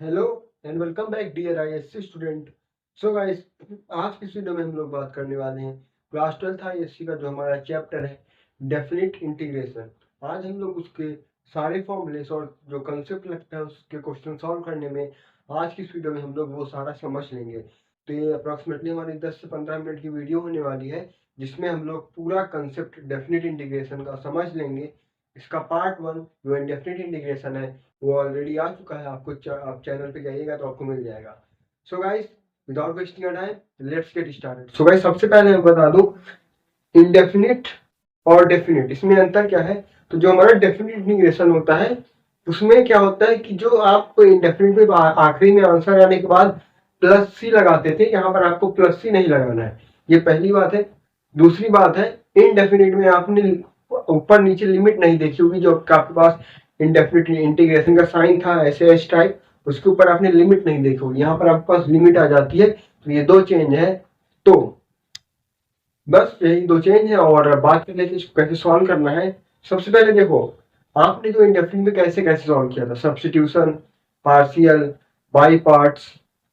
Hello and welcome back dear ISC student. So guys, आज की इस वीडियो में हम लोग बात करने वाले हैं क्लास 12th आईएससी का जो हमारा चैप्टर है डेफिनिट इंटीग्रेशन। आज हम लोग उसके सारे फॉर्मूलेस और जो कंसेप्ट लगता है उसके क्वेश्चन सॉल्व करने में आज की इस वीडियो में हम लोग वो सारा समझ लेंगे। तो ये अप्रॉक्सीमेटली हमारी 10 से 15 मिनट की वीडियो होने वाली है जिसमें हम लोग पूरा कंसेप्ट डेफिनिट इंटीग्रेशन का समझ लेंगे। इसका पार्ट 1 जो इंडेफिनिट इंटीग्रेशन है वो ऑलरेडी आ चुका है, आप चैनल पे जाइएगा तो आपको मिल जाएगा। So guys, without wasting time let's get started. So guys, सबसे पहले मैं बता दूं इंडेफिनिट और डेफिनिट इसमें अंतर क्या है। तो जो हमारा डेफिनिट इंटीग्रेशन होता है उसमें क्या होता है कि जो आप इंडेफिनिट में आखिरी में आंसर आने के बाद प्लस सी लगाते थे, यहाँ पर आपको प्लस सी नहीं लगाना है। ये पहली बात है। दूसरी बात है, इनडेफिनिट में आपने ऊपर नीचे लिमिट नहीं देखी होगी। जो आपके पास इंडेफिनिट इंटीग्रेशन का साइन था ऐसे एस टाइप, उसके ऊपर आपने लिमिट नहीं देखी होगी। यहाँ पर आपके पास लिमिट आ जाती है। तो ये दो चेंज है। तो बस यही दो चेंज है और बात कर लेते इसको कैसे सॉल्व करना है। सबसे पहले देखो, आपने जो इंडेफिनिट में कैसे कैसे सॉल्व किया था, सब्स्टिट्यूशन, पार्शियल, बाई पार्ट्स,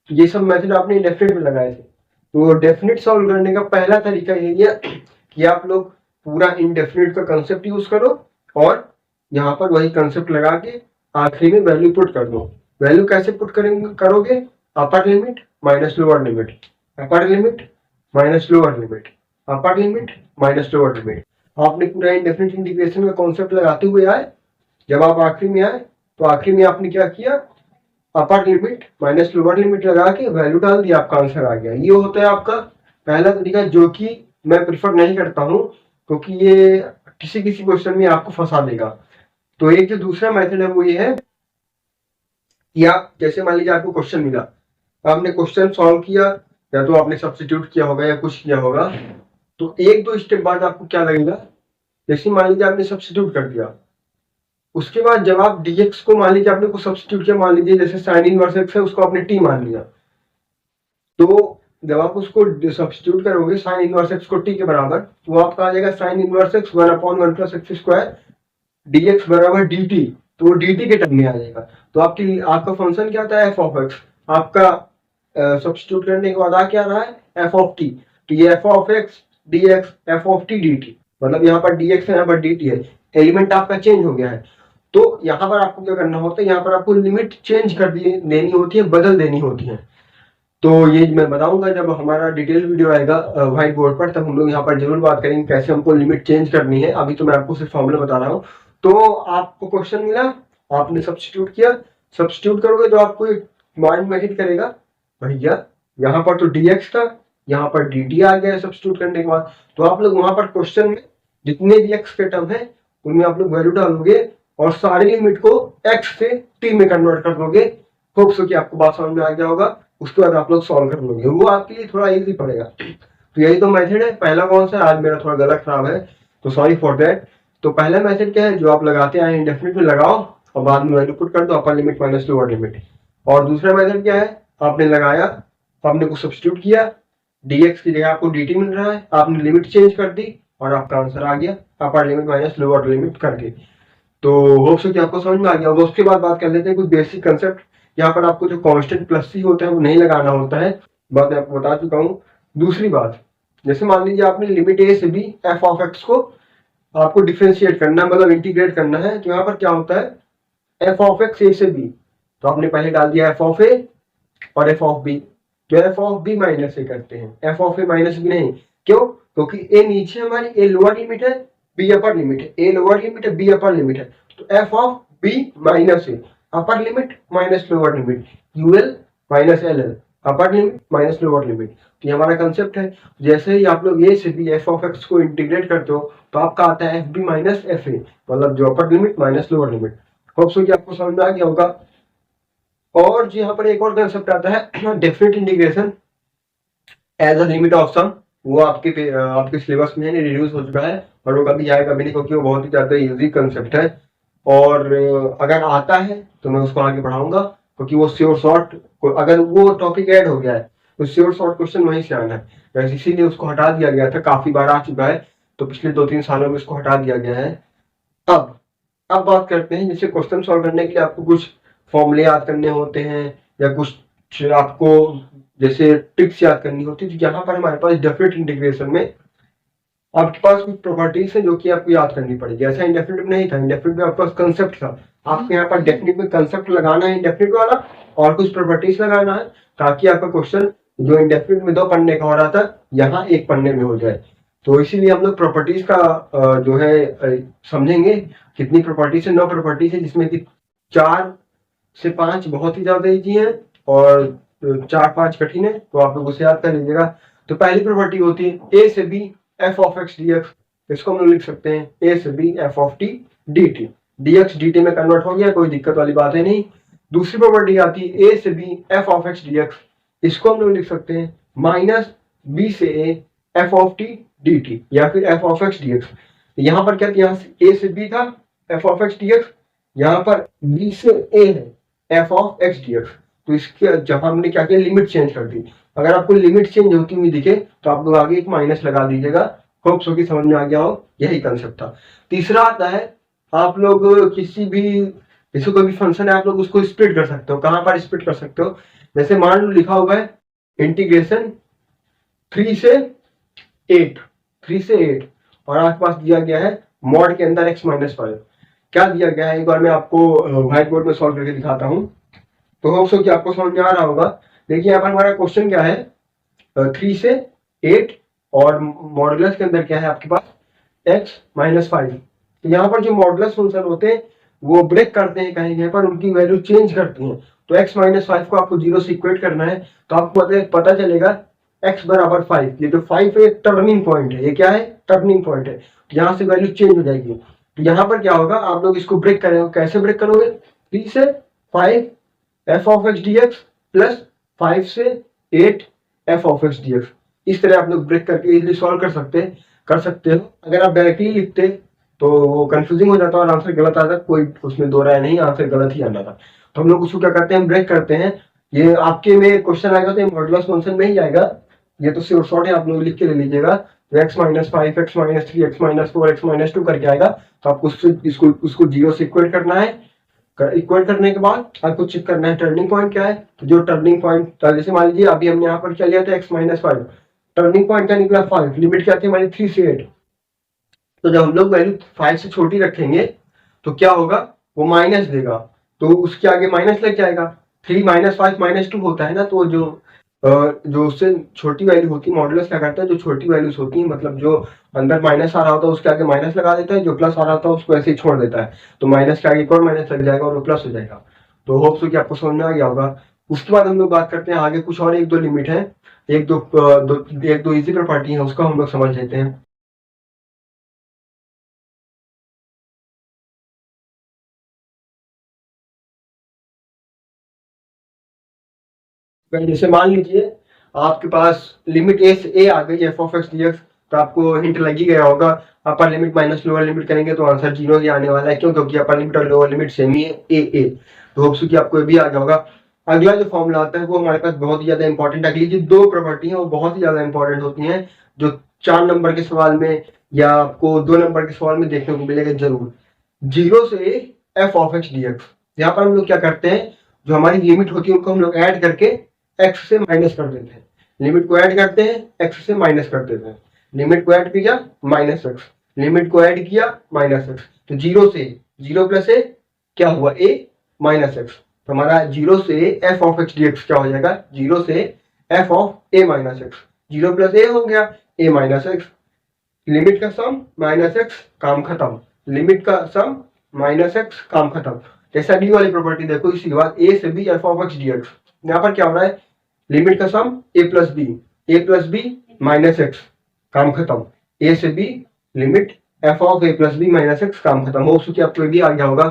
ये सब मेथड आपने इंडेफिनिट में लगाए थे। तो डेफिनिट सॉल्व करने का पहला तरीका यही है कि आप लोग पूरा इंडेफिनिट का कंसेप्ट यूज करो और यहाँ पर वही कंसेप्ट लगा के आखिरी में वैल्यू पुट कर दो। वैल्यू कैसे पुट करोगे? अपर लिमिट माइनस लोअर लिमिट, अपर लिमिट माइनस लोअर लिमिट, अपर लिमिट माइनस लोअर लिमिट। आपने पूरा इंडेफिनिट इंटीग्रेशन का कॉन्सेप्ट लगाते हुए आए। जब आप आखिरी में आए तो आखिरी में आपने क्या किया? अपर लिमिट माइनस लोअर लिमिट लगा के वैल्यू डाल दिया, आपका आंसर आ गया। ये होता है आपका पहला तरीका, जो कि मैं प्रिफर नहीं करता हूँ क्योंकि ये किसी किसी क्वेश्चन में आपको फंसा देगा। तो एक जो दूसरा मेथड है वो ये है कि आप जैसे मान लीजिए आपको क्वेश्चन मिला, आपने क्वेश्चन सॉल्व किया या तो आपने सब्स्टिट्यूट किया होगा या कुछ किया होगा, तो एक दो स्टेप बाद आपको क्या लगेगा, जैसे मान लीजिए आपने सब्स्टिट्यूट कर दिया, उसके बाद जब आप dx को मान लीजिए आपने कुछ सब्स्टिट्यूट किया, मान लीजिए जैसे साइन इनवर्स x है उसको आपने t मान लिया, तो जब आप उसको सब्स्टिट्यूट करोगे साइन इनवर्स x को t के बराबर, तो आपका आ जाएगा sine inverse x 1/1 plus x square dx बराबर dt। तो वो dt के टर्म में आ जाएगा। तो आपका फंक्शन क्या होता है? f of x। आपका सब्स्टिट्यूट करने के बाद आ क्या रहा है? f of t। तो ये f of x dx, f of t dt, मतलब यहाँ पर dx है यहाँ पर dt है, एलिमेंट आपका चेंज हो गया है। तो यहाँ पर आपको क्या करना होता है, यहाँ पर आपको लिमिट चेंज कर देनी होती है, बदल देनी होती है। तो ये मैं बताऊंगा जब हमारा डिटेल वीडियो आएगा व्हाइट बोर्ड पर, तब हम लोग यहाँ पर जरूर बात करेंगे कैसे हमको लिमिट चेंज करनी है। अभी तो मैं आपको सिर्फ फॉर्मूला बता रहा हूँ। तो आपको क्वेश्चन मिला, आपने सब्स्टिट्यूट किया, सब्स्टिट्यूट करोगे तो आपको माइंड में हिट करेगा, भैया यहाँ पर तो dx था, यहाँ पर dt आ गया सब्स्टिट्यूट करने के बाद। तो आप लोग वहां पर क्वेश्चन में जितने भी x के टर्म है उनमें आप लोग वैल्यू डालोगे और सारी लिमिट को x से t में कन्वर्ट कर दोगे। होप सो कि आपको बात समझ में आ गया होगा। उसके बाद आप लोग सॉल्व कर लोगे, वो आपके लिए थोड़ा इजी पड़ेगा। तो यही तो मेथड है। पहला कौन सा है? आज मेरा थोड़ा गला खराब है तो सॉरी फॉर दैट। तो पहला मेथड क्या है? जो आप लगाते हैं इंडेफिनिट में लगाओ और बाद में वैल्यू पुट कर दो, अपर लिमिट माइनस लोअर लिमिट। और दूसरा मेथड क्या है? आपने लगाया, आपने कुछ सब्स्टिट्यूट किया, dx की जगह आपको dt मिल रहा है, आपने लिमिट चेंज कर दी और आपका आंसर आ गया अपर लिमिट माइनस लोअर लिमिट करके। तो होप सो कि आपको समझ में आ गया होगा। उसके बाद बात कर लेते हैं कुछ बेसिक कंसेप्ट। यहाँ पर आपको जो कांस्टेंट प्लस सी होता है वो नहीं लगाना होता है, बात मैं आपको बता चुका हूँ। दूसरी बात, जैसे मान लीजिए आपने लिमिट a से b f ऑफ x को आपको डिफरेंशिएट करना, मतलब इंटीग्रेट करना है। तो यहाँ पर क्या होता है? f ऑफ x a से b, तो आपने पहले डाल दिया f ऑफ a और f ऑफ b। तो f of b minus A करते हैं, f of a minus b नहीं। क्यों? क्योंकि a नीचे हमारी a लोअर लिमिट है, b अपर लिमिट है, a लोअर लिमिट है, b अपर लिमिट है। तो f of b minus A, upper limit minus lower limit, UL minus L L, upper limit minus lower limit. तो ये हमारा concept है। जैसे ही आप लोग a से b f ऑफ x को इंटीग्रेट करते हो तो आपका आता है fb माइनस fa, मतलब जो अपर limit minus lower limit. Hope so कि आपको समझ में आ गया होगा। और जो यहाँ पर एक और कंसेप्ट आता है definite integration as a limit of sum, वो आपके सिलेबस में रिड्यूस हो चुका है और वो कभी आएगा भी नहीं क्योंकि वो बहुत ही ज्यादा इजी कंसेप्ट है। और अगर आता है तो मैं उसको आगे बढ़ाऊंगा क्योंकि वो श्योर शॉर्ट, अगर वो टॉपिक ऐड हो गया है तो श्योर शॉर्ट क्वेश्चन वहीं से आना है, वैसे इसीलिए उसको हटा दिया गया था। काफी बार आ चुका है तो पिछले 2-3 सालों में उसको हटा दिया गया है। अब बात करते हैं, जैसे क्वेश्चन सॉल्व करने के लिए आपको कुछ फॉर्मूले याद करने होते हैं या कुछ आपको जैसे ट्रिक्स याद करनी होती है, तो यहाँ पर हमारे पास डेफिनेट इंटीग्रेशन में आपके पास कुछ प्रॉपर्टीज है जो कि आपको याद करनी पड़ेगी। ऐसा इंडेफिनिट में नहीं था, इंडेफिनिट में आपके पास कंसेप्ट था, आपको यहाँ पर डेफिनेट में कंसेप्ट लगाना है इंडेफिनिट वाला और कुछ प्रॉपर्टीज लगाना है, ताकि आपका क्वेश्चन जो इंडेफिनिट में 2 पन्ने का हो रहा था यहाँ 1 पन्ने में हो जाए। तो इसीलिए हम लोग प्रॉपर्टीज का जो है समझेंगे कितनी प्रॉपर्टीज है। 9 प्रॉपर्टीज है, जिसमें कि 4 से 5 बहुत ही ज्यादा इजी है और 4-5 कठिन है, तो आप लोग उसे याद कर लीजिएगा। तो पहली प्रॉपर्टी होती है ए से B F of x D X, इसको हम लोग लिख सकते हैं ए से B F of T D T, D X D T में कन्वर्ट हो गया, कोई दिक्कत वाली बात है नहीं। दूसरी प्रॉपर्टी आती है ए से B F of x D X, इसको हम लोग लिख सकते हैं माइनस बी से A F of T D T या फिर F of x D X. यहाँ पर क्या था, यहाँ से ए से बी था F of x D X, यहाँ पर बी से ए है F of x D x. तो इसके जब हमने क्या किया, लिमिट चेंज कर दी। अगर आपको लिमिट चेंज होती हुई दिखे तो आप लोग आगे एक माइनस लगा दीजिएगा। होप्स हो कि समझ में आ गया हो, यही कंसेप्ट था। तीसरा आता है, आप लोग किसी भी जैसे कोई भी फंक्शन है आप लोग उसको स्प्लिट कर सकते हो। कहां पर स्प्लिट कर सकते हो, जैसे मान लो लिखा हुआ है इंटीग्रेशन 3 से 8 और आपके पास दिया गया है मॉड के अंदर x-5। क्या दिया गया है, एक बार मैं आपको व्हाइट बोर्ड में सॉल्व करके दिखाता हूं, तो होप्स हो कि आपको समझ में आ रहा होगा। देखिए यहाँ पर हमारा क्वेश्चन क्या है, 3 से 8 और मॉडुलस के अंदर क्या है आपके पास x-5। तो यहाँ पर जो मॉडुलस फंक्शन होते हैं वो ब्रेक करते हैं कहीं कहीं पर, उनकी वैल्यू चेंज करती हैं। तो x-5 को आपको 0 से इक्वेट करना है, तो आपको पता चलेगा x बराबर 5। ये जो 5 है टर्निंग पॉइंट है, ये क्या है, टर्निंग पॉइंट है। तो यहाँ से वैल्यू चेंज हो जाएगी। तो यहाँ पर क्या होगा, आप लोग इसको ब्रेक करेंगे, कैसे ब्रेक करोगे, 3 से 5 F of x D x plus 5 से 8 F of x D x. इस तरह आप लोग ब्रेक करके इजीली सॉल्व कर सकते हो। अगर आप डायरेक्टली लिखते तो वो कंफ्यूजिंग हो जाता और आंसर गलत आता, कोई उसमें दो राय नहीं, आंसर गलत ही आना था। तो हम लोग उसको क्या करते हैं, ब्रेक करते हैं। ये आपके में क्वेश्चन आएगा तो ये मॉडुलस फंक्शन में ही आएगा, ये तो सिर्फ शॉर्ट है, आप लोग लिख के ले लीजिएगा। तो x-5 x-3 x-4 x-2 करके आएगा, तो आपको उसको 0 से इक्वेट करना है। इक्वल करने के बाद आपको चेक करना है टर्निंग पॉइंट क्या है। तो जो टर्निंग पॉइंट, जैसे मान लीजिए अभी हमने यहाँ पर क्या लिया था x-5, टर्निंग पॉइंट का निकला 5, लिमिट क्या थी हमारी 3 से 8। तो जब हम लोग वैल्यू 5 से छोटी रखेंगे तो क्या होगा, वो माइनस देगा, तो उसके आगे माइनस लग जाएगा। 3 - 5 - 2 होता है ना, तो जो उससे छोटी वैल्यू होती है, मॉडुलस क्या करता है, जो छोटी वैल्यूज होती है, मतलब जो अंदर माइनस आ रहा होता है उसके आगे माइनस लगा देता है, जो प्लस आ रहा होता है उसको ऐसे ही छोड़ देता है। तो माइनस के आगे एक और माइनस लग जाएगा और वो प्लस हो जाएगा। तो होप्स हो कि आपको समझ में आ गया होगा। उसके बाद हम लोग बात करते हैं आगे कुछ और 1-2 लिमिट है, एक दो इजी प्रॉपर्टी है, उसको हम लोग समझ लेते हैं। जैसे मान लीजिए आपके पास लिमिट ए से ए आ गई F of x D x, तो आपको हिंट लग ही गया होगा। अपर लिमिट माइनस लोअर लिमिट करेंगे तो आंसर 0 ही आने वाला है, क्यों, क्योंकि अपर लिमिट और लोअर लिमिट सेम ही है, ए। तो होप्स कि आपको ये भी आ गया होगा। अगला जो फॉर्मूला आता है वो हमारे पास बहुत ही ज्यादा इंपॉर्टेंट, अगली जो 2 प्रॉपर्टी है वो बहुत ही ज्यादा इंपॉर्टेंट होती हैं, जो 4 नंबर के सवाल में या आपको 2 नंबर के सवाल में देखने को मिलेगा जरूर। 0 से f of x D X, यहाँ पर हम लोग क्या करते हैं, जो हमारी लिमिट होती है उनको हम लोग ऐड करके x से माइनस कर देते हैं। लिमिट को ऐड करते हैं x से माइनस कर देते हैं। लिमिट को ऐड किया माइनस एक्स, लिमिट को ऐड किया माइनस एक्स। तो 0 से 0 प्लस ए क्या हुआ, a माइनस एक्स। तो हमारा 0 से f of x D x क्या हो जाएगा, 0 से f of a minus x. 0 plus a हो गया a माइनस एक्स, लिमिट का सम माइनस एक्स, काम खत्म। लिमिट का सम माइनस एक्स, काम खत्म। जैसा डी वाली प्रॉपर्टी देखो, इसी के बाद ए से B F of x D X, यहाँ पर क्या हो रहा है, लिमिट का sum a plus B minus X, काम खत्म। a से b limit f of a plus B minus X, काम खत्म। हो चुकी आपको भी आ गया होगा।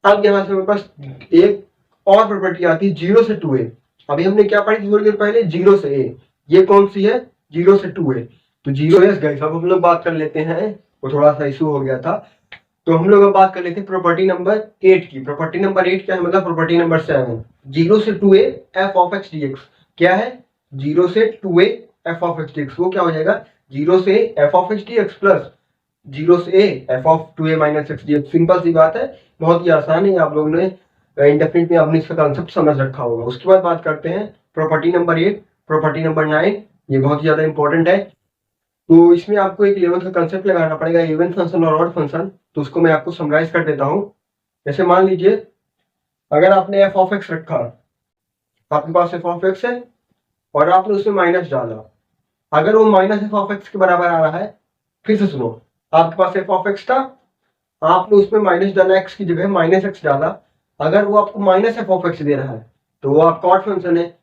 अब यहाँ से मेरे पास एक और प्रॉपर्टी आती है 0 से 2a। अभी हमने क्या पढ़ी थी थोड़ी देर पहले, 0 से a, ये कौन सी है, 0 से 2a। तो 0 एस गाइस, अब हम लोग बात कर लेते हैं, वो थोड़ा सा इशू हो गया था, तो हम लोग अब बात कर लेते हैं प्रॉपर्टी नंबर 8 की। प्रॉपर्टी नंबर 8 क्या है, मतलब प्रॉपर्टी नंबर 7, 0 से 2a f of x D x. क्या है, 0 से 2a f of x D x, वो क्या हो जाएगा, 0 से f of x D x plus 0 से f of 2a minus x D x. Simple सी बात है, बहुत ही आसान है, आप लोगों ने इंडेफिनिट में आपने इसका कॉन्सेप्ट समझ रखा होगा। उसके बाद बात करते हैं प्रॉपर्टी नंबर 8, प्रॉपर्टी नंबर 9। ये बहुत ही ज्यादा इंपॉर्टेंट है। तो इसमें आपको एक 11th का कंसेप्ट लगाना पड़ेगा, इवन फंक्शन और ऑड फंक्शन। तो उसको मैं आपको समराइज कर देता हूँ। जैसे मान लीजिए अगर आपने एफ ऑफ एक्स रखा, आपके पास एफ ऑफ एक्स है और आपने उसमें माइनस डाला, अगर वो माइनस एफ ऑफ एक्स के बराबर आ रहा है, फिर से सुनो, आपके पास एफ ऑफ एक्स था, आपने उसमें माइनस डाला, एक्स की जगह माइनस एक्स डाला, अगर वो आपको माइनस एफ ऑफ एक्स दे रहा है तो वो आपका ऑड फंक्शन है।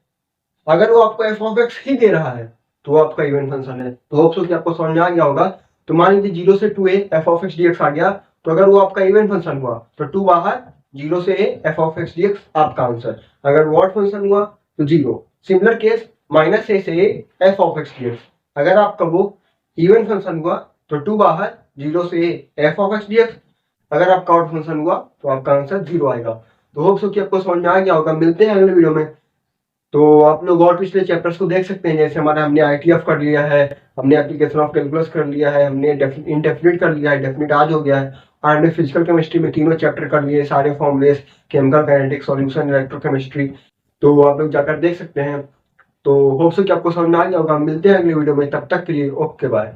अगर वो आपको एफ ऑफ एक्स ही दे रहा है तो वो आपका इवन फंक्शन है। तो होप सो कि आपको समझ में आ गया होगा। तो मान लीजिए 0 से 2a f of x d x आ गया, तो अगर वो आपका इवन फंक्शन हुआ तो 2 बाहर, 0 से a F of x DX आपका आंसर। अगर वो ऑड फंक्शन हुआ तो 0। सिमिलर केस माइनस a से a F of x DX, अगर आपका वो इवन फंक्शन हुआ तो 2 बाहर, 0 से a F of x DX, अगर आपका ऑड फंक्शन हुआ तो आपका आंसर 0 आएगा। तो होप सो कि आपको समझ में आ गया होगा। मिलते हैं अगले वीडियो में। तो आप लोग और पिछले चैप्टर्स को देख सकते हैं। जैसे हमारा हमने आईटीएफ कर लिया है, हमने एप्लीकेशन ऑफ कैलकुलस कर लिया है, हमने इंडेफिनिट कर लिया है, डेफिनिट आज हो गया है, और हमने फिजिकल केमिस्ट्री में तीनों चैप्टर कर लिए, सारे formulas, chemical kinetics, solution, electrochemistry. तो आप लोग जाकर देख सकते हैं। तो होप सो कि आपको समझ में आ गया होगा। मिलते हैं अगले वीडियो में, तब तक के लिए ओके बाय।